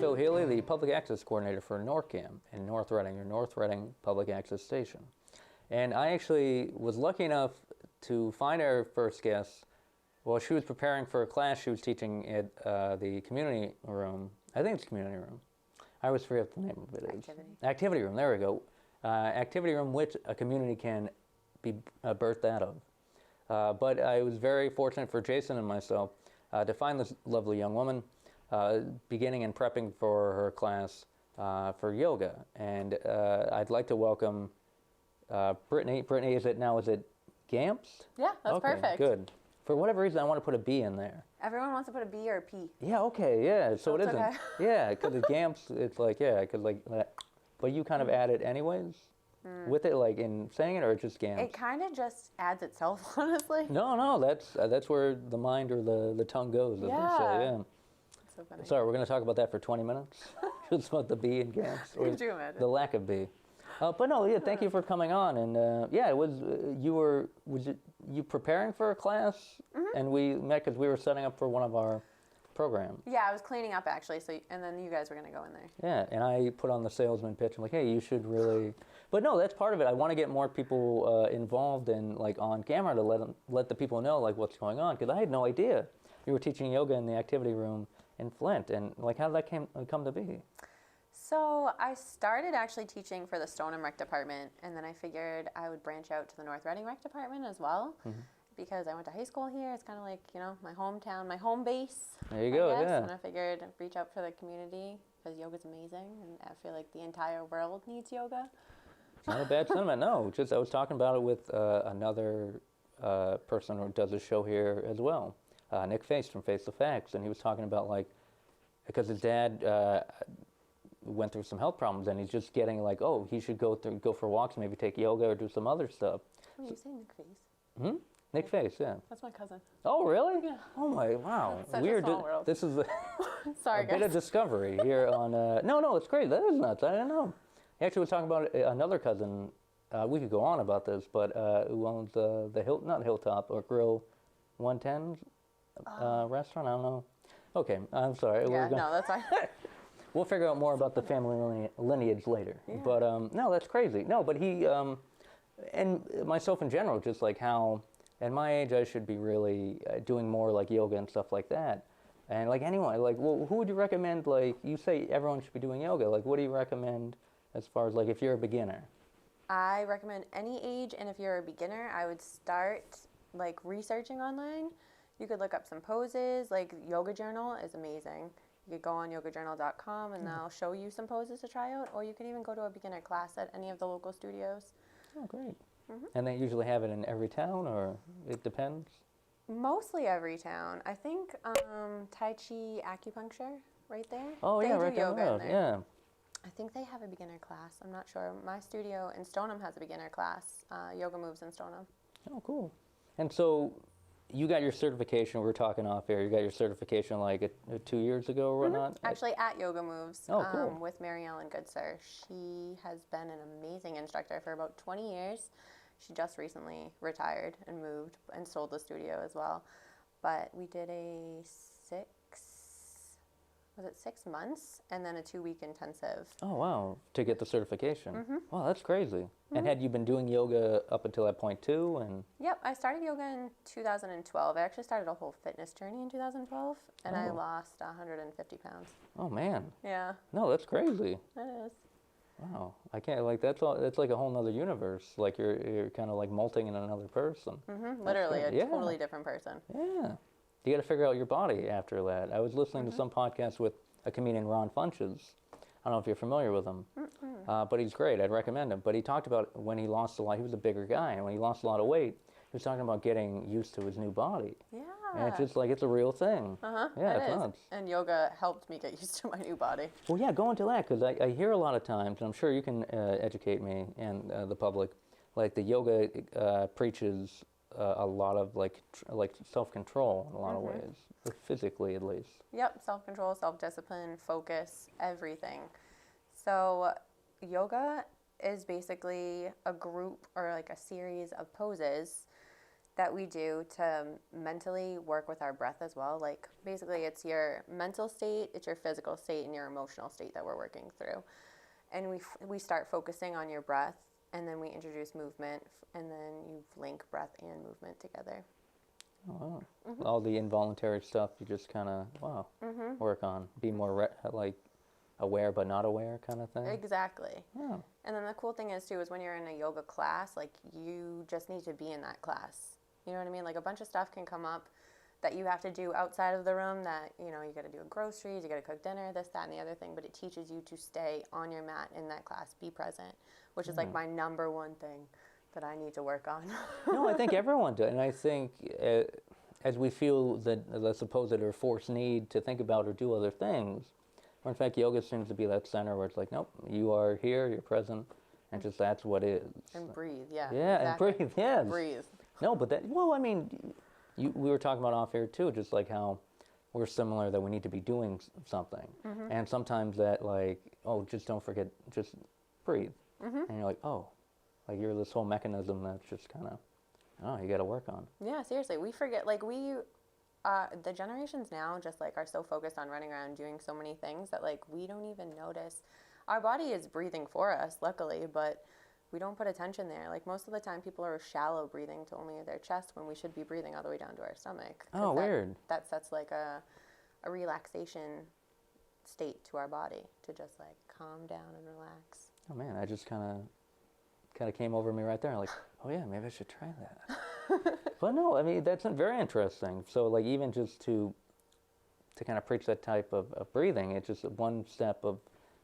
Phil Healy, the Public Access Coordinator for NORCAM in North Reading, your North Reading Public Access Station. And I actually was lucky enough to find our first guest while she was preparing for a class she was teaching at the community room. I think it's community room. I always forget what the name of it is. Activity room, there we go. Activity room which a community can be birthed out of. But I was very fortunate for Jason and myself to find this lovely young woman beginning and prepping for her class for yoga. And I'd like to welcome Brittany. Brittany, is it Gamst? Yeah, that's okay, perfect. Good. For whatever reason, I want to put a B in there. Everyone wants to put a B or a P. Yeah, okay, yeah, so it isn't. Okay. Yeah, because the Gamst, it's like, yeah, because like that. But you kind of add it anyways? With it, like in saying it, or just Gamst? It kind of just adds itself, honestly. No, that's where the mind or the tongue goes, as they say, yeah. That's so funny. Sorry, we're going to talk about that for 20 minutes? Just about the B and Gamst. Or Could you imagine? The lack of B. But no, yeah, thank you for coming on. And yeah, it was, you preparing for a class? And we met because we were setting up for one of our programs. Yeah, I was cleaning up actually, and then you guys were going to go in there. Yeah, and I put on the salesman pitch. I'm like, hey, you should really, but no, that's part of it. I want to get more people involved and like on camera to let the people know like what's going on, because I had no idea you were teaching yoga in the activity room in Flint, and like how did that come to be? So I started actually teaching for the Stoneham Rec Department, and then I figured I would branch out to the North Reading Rec Department as well, because I went to high school here. It's kind of like, you know, my hometown, my home base. There you go, yeah. And I figured I'd reach out to the community because yoga's amazing, and I feel like the entire world needs yoga. It's not a bad sentiment, no. Just I was talking about it with another person who does a show here as well, Nick Face from Face the Facts, and he was talking about like, because his dad went through some health problems, and he's just getting like, oh, he should go for walks, maybe take yoga or do some other stuff. Oh, you say Nick Face? Nick Face, yeah. That's my cousin. Oh, really? Yeah. Oh my, wow. Such Weird. a small world. This is a Sorry, bit of discovery here on. No, it's great. That is nuts. I didn't know. He actually was talking about another cousin. We could go on about this, but who owns not Hilltop or Grill 110 restaurant? I don't know. Okay, I'm sorry. Yeah, no, that's fine. We'll figure out more about the family lineage later. Yeah. But no, that's crazy. No, but he and myself in general, just like how at my age I should be really doing more like yoga and stuff like that. And like anyone, like, well, who would you recommend? Like, you say everyone should be doing yoga. Like, what do you recommend as far as like if you're a beginner? I recommend any age, and if you're a beginner, I would start like researching online. You could look up some poses. Like Yoga Journal is amazing. You could go on yogajournal.com and they'll show you some poses to try out, or you can even go to a beginner class at any of the local studios. Oh, great. And they usually have it in every town, or it depends? Mostly every town. I think Tai Chi Acupuncture right there. Oh, yeah, right down the road, yeah. I think they have a beginner class. I'm not sure. My studio in Stoneham has a beginner class, Yoga Moves in Stoneham. Oh, cool. And so you got your certification, we were talking off air, you got your certification like 2 years ago or whatnot? Actually, at Yoga Moves cool. with Mary Ellen Goodsir. She has been an amazing instructor for about 20 years. She just recently retired and moved and sold the studio as well. But we did a 6 months and then a 2-week intensive. Oh, wow, to get the certification. Wow, that's crazy. And had you been doing yoga up until that point too? And Yep, I started yoga in 2012. I actually started a whole fitness journey in 2012, and I lost 150 pounds. Oh, man. Yeah. No, that's crazy. It is. Wow, I can't, like, that's like a whole nother universe. Like you're kind of like molting in another person. Literally a totally different person. Yeah. You got to figure out your body after that. I was listening to some podcasts with a comedian, Ron Funches. I don't know if you're familiar with him, but he's great. I'd recommend him. But he talked about when he lost a lot, he was a bigger guy, and when he lost a lot of weight, he was talking about getting used to his new body. Yeah. And it's just like, it's a real thing. Yeah, it's nuts. And yoga helped me get used to my new body. Well, yeah, go into that, because I hear a lot of times, and I'm sure you can educate me and the public, like the yoga preaches a lot of like self-control in a lot of ways, physically at least. Yep, self-control, self-discipline, focus, everything. So yoga is basically a group or like a series of poses that we do to mentally work with our breath as well. Like basically it's your mental state, it's your physical state, and your emotional state that we're working through. And we start focusing on your breath, and then we introduce movement, and then you link breath and movement together. Oh, wow. All the involuntary stuff you just kind of, work on. Be more like aware but not aware kind of thing. Exactly. Yeah. And then the cool thing is too, is when you're in a yoga class, like you just need to be in that class. You know what I mean? Like a bunch of stuff can come up that you have to do outside of the room that, you know, you got to do groceries, you got to cook dinner, this, that, and the other thing. But it teaches you to stay on your mat in that class, be present, which is like my number one thing that I need to work on. No, I think everyone does. And I think as we feel the supposed or forced need to think about or do other things, or in fact, yoga seems to be that center where it's like, nope, you are here, you're present, and just that's what is. And breathe, yeah. Yeah, exactly. And breathe, yes. Breathe. No, but that, well, I mean, we were talking about off air too, just like how we're similar, that we need to be doing something. And sometimes that like, oh, just don't forget, just breathe. And you're like, oh, like you're this whole mechanism that's just kind of, oh, you got to work on. Yeah, seriously. We forget, like the generations now just like are so focused on running around doing so many things that like we don't even notice. Our body is breathing for us, luckily, but we don't put attention there. Like most of the time people are shallow breathing to only their chest when we should be breathing all the way down to our stomach. Oh, weird. That sets like a relaxation state to our body to just like calm down and relax. Oh man, I just kind of came over me right there. Like, oh yeah, maybe I should try that. But no, I mean, that's very interesting. So like even just to kind of preach that type of breathing, it's just one step of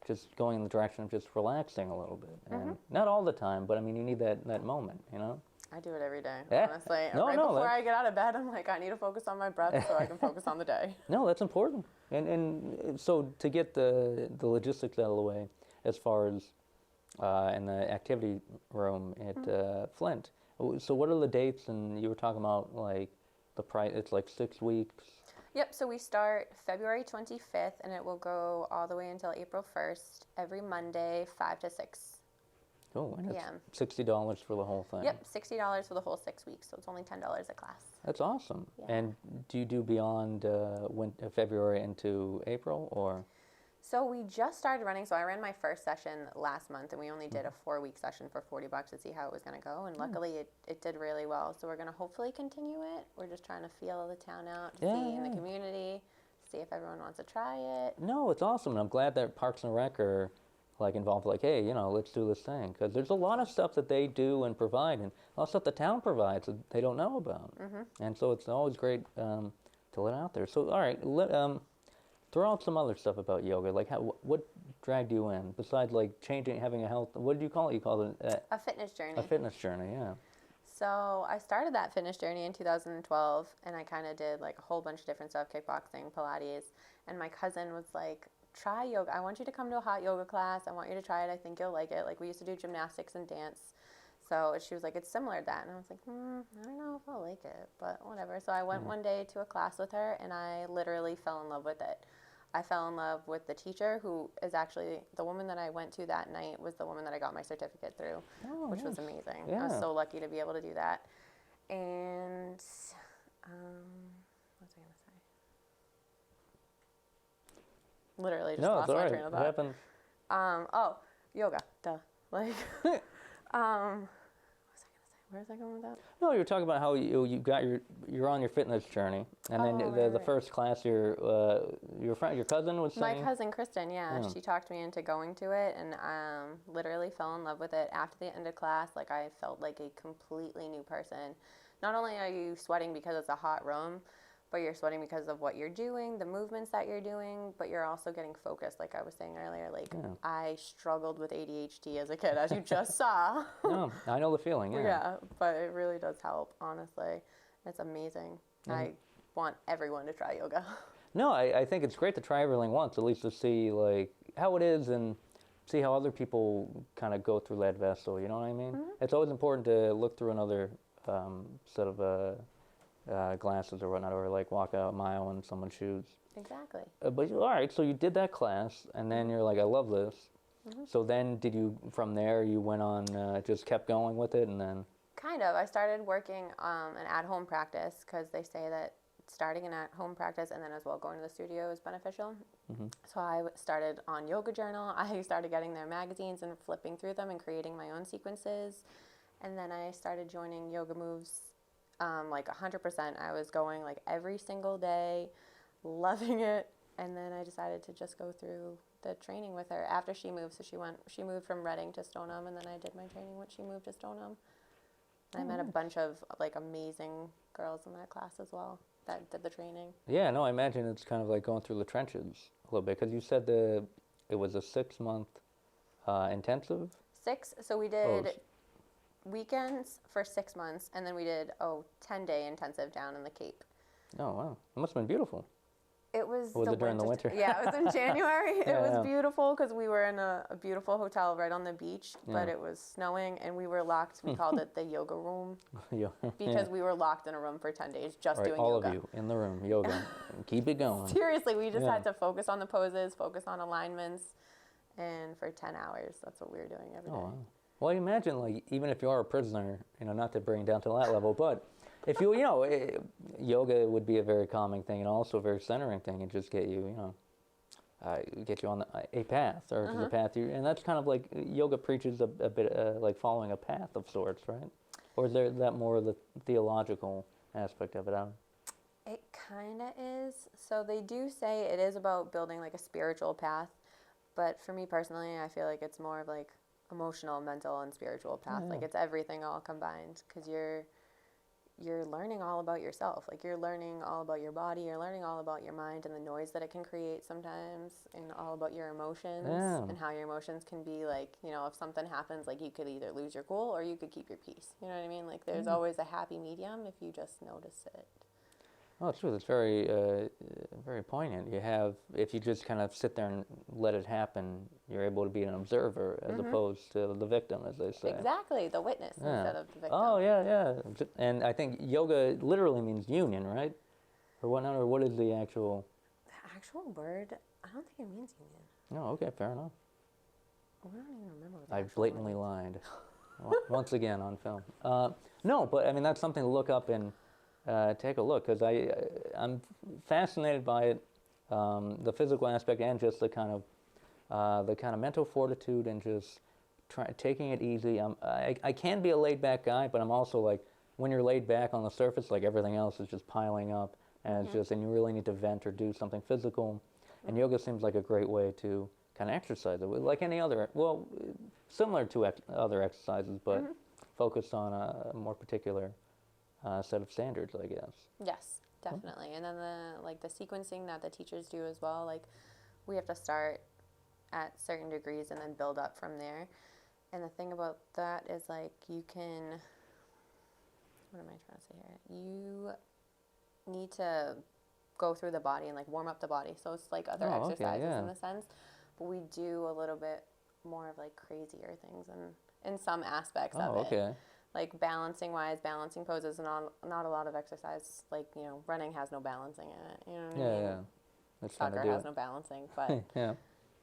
just going in the direction of just relaxing a little bit. And not all the time, but I mean, you need that moment, you know? I do it every day, Yeah. honestly. No, before I get out of bed, I'm like, I need to focus on my breath so I can focus on the day. No, that's important. And so to get the logistics out of the way, as far as in the activity room at Flint, so what are the dates? And you were talking about like the price, it's like 6 weeks. Yep, so we start February 25th, and it will go all the way until April 1st, every Monday, 5 to 6. Oh, and it's $60 for the whole thing. Yep, $60 for the whole 6 weeks, so it's only $10 a class. That's awesome. Yeah. And do you do beyond February into April, or? So we just started running, so I ran my first session last month, and we only did a 4-week session for $40 to see how it was going to go, and luckily it did really well. So we're going to hopefully continue it. We're just trying to feel the town out, to see in the community, see if everyone wants to try it. No, it's awesome, and I'm glad that Parks and Rec are like involved, like, hey, you know, let's do this thing, because there's a lot of stuff that they do and provide, and a lot of stuff the town provides that they don't know about. And so it's always great to let out there. So all right, throw out some other stuff about yoga, like what dragged you in besides like having a health. What did you call it? You called it a fitness journey. A fitness journey, yeah. So I started that fitness journey in 2012, and I kind of did like a whole bunch of different stuff: kickboxing, Pilates. And my cousin was like, "Try yoga. I want you to come to a hot yoga class. I want you to try it. I think you'll like it." Like we used to do gymnastics and dance. So she was like, "It's similar to that." And I was like, I don't know if I'll like it, but whatever. So I went one day to a class with her, and I literally fell in love with it. I fell in love with the teacher, who is actually the woman that I went to that night was the woman that I got my certificate through, which was amazing. Yeah. I was so lucky to be able to do that. And what was I going to say? Literally just lost my train of thought. What happened? Oh, yoga. Duh. Like, what was I going to say? Where was I going with that? No, you were talking about how you got you're on your fitness journey, and then the first class your cousin was saying. My cousin Kristen, she talked me into going to it, and literally fell in love with it. After the end of class, like I felt like a completely new person. Not only are you sweating because it's a hot room, but you're sweating because of what you're doing, the movements that you're doing, but you're also getting focused, like I was saying earlier. Like, I struggled with ADHD as a kid, as you just saw. No, I know the feeling, Yeah, but it really does help, honestly. It's amazing. I want everyone to try yoga. No, I think it's great to try everything once, at least to see, like, how it is and see how other people kind of go through that vessel, you know what I mean? It's always important to look through another set of glasses or whatnot, or like walk a mile in someone's shoes. Exactly. But all right, so you did that class, and then you're like, I love this. So then, from there, you went on, just kept going with it, and then. Kind of. I started working an at-home practice because they say that starting an at-home practice and then as well going to the studio is beneficial. So I started on Yoga Journal. I started getting their magazines and flipping through them and creating my own sequences. And then I started joining Yoga Moves like 100%. I was going like every single day, loving it. And then I decided to just go through the training with her after she moved. So she moved from Reading to Stoneham, and then I did my training when she moved to Stoneham. And I met a bunch of like amazing girls in that class as well that did the training. Yeah, no, I imagine it's kind of like going through the trenches a little bit, because you said it was a 6-month intensive? 6, so we did weekends for 6 months, and then we did 10-day intensive down in the Cape. Oh, wow. It must have been beautiful. It was. Or was it during the winter? Yeah, it was in January. Yeah, it was yeah. beautiful because we were in a beautiful hotel right on the beach, but it was snowing and we were locked. We called it the yoga room Yeah. because we were locked in a room for 10 days just Right, doing all yoga. of you in the room, yoga. And keep it going. Seriously, we just Yeah. had to focus on the poses, focus on alignments, and for 10 hours, that's what we were doing every day. Oh, wow. Well, I imagine, like, even if you are a prisoner, not to bring it down to that level, but if you, yoga would be a very calming thing and also a very centering thing, and just get you, get you on a path, or the path and that's kind of like yoga preaches a bit like following a path of sorts, right? Or is there that more of the theological aspect of it? It kind of is. So they do say it is about building like a spiritual path, but for me personally, I feel like it's more of like emotional, mental, and spiritual path. Yeah. Like it's everything all combined because you're learning all about yourself. Like you're learning all about your body, you're learning all about your mind and the noise that it can create sometimes, and all about your emotions and how your emotions can be like, if something happens, like you could either lose your cool or you could keep your peace. You know what I mean? Like there's always a happy medium if you just notice it. Oh, it's true. It's very, very poignant. If you just kind of sit there and let it happen, you're able to be an observer as opposed to the victim, as they say. Exactly, the witness instead of the victim. Oh, yeah. And I think yoga literally means union, right? Or whatnot, or what is the actual... The actual word, I don't think it means union. No, okay, fair enough. I don't even remember what the I actual blatantly word is. lied. Once again on film. No, but I mean, that's something to look up and take a look, because I'm fascinated by it, the physical aspect and just the kind of mental fortitude and just taking it easy. I can be a laid back guy, but I'm also like, when you're laid back on the surface, like everything else is just piling up, and it's and you really need to vent or do something physical, and yoga seems like a great way to kind of exercise it, like any other, well, similar to other exercises, but focused on a more particular set of standards, I guess. Yes, definitely. And then the sequencing that the teachers do as well, like we have to start at certain degrees and then build up from there. And the thing about that is like you can, what am I trying to say here? You need to go through the body and like warm up the body. So it's like other exercises in the sense, but we do a little bit more of like crazier things and in some aspects of it. Okay. Like balancing poses, and not a lot of exercise. Like, running has no balancing in it. You know what I mean? Yeah. That's trying to Soccer do has it. no balancing, but Yeah.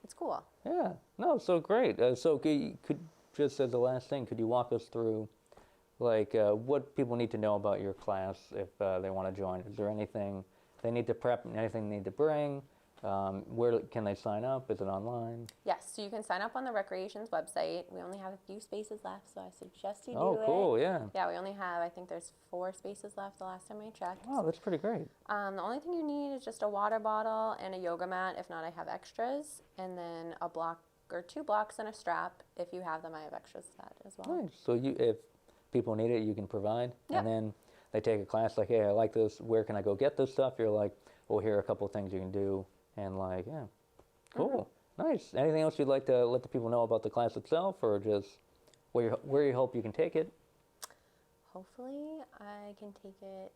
it's cool. Yeah. No, so great. So could just as the last thing, could you walk us through, like, what people need to know about your class if they want to join? Is there anything they need to prep, anything they need to bring? Where can they sign up? Is it online? Yes, so you can sign up on the Recreations website. We only have a few spaces left, so I suggest you do it. Oh, cool, yeah. Yeah, we only have, I think there's 4 spaces left the last time I checked. Oh, that's pretty great. The only thing you need is just a water bottle and a yoga mat. If not, I have extras. And then a block or 2 blocks and a strap. If you have them, I have extras of that as well. Nice. So if people need it, you can provide. Yep. And then they take a class like, hey, I like this. Where can I go get this stuff? You're like, well, here are a couple of things you can do. And like, yeah, cool. Nice. Anything else you'd like to let the people know about the class itself, or just where you hope you can take it? Hopefully, I can take it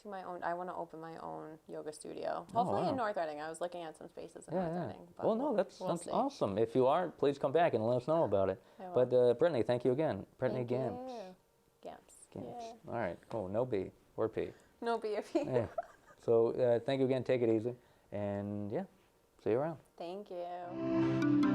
to my own. I want to open my own yoga studio. Hopefully in North Reading. I was looking at some spaces in North Reading. But Well, no, that's we'll see. awesome. If you are, please come back and let us know about it. I will. But Brittany, thank you again. Brittany Thank Gamst. you. Gamst. Yeah. All right, cool. No B or P. No BFE. Yeah. So thank you again. Take it easy. And yeah, see you around. Thank you.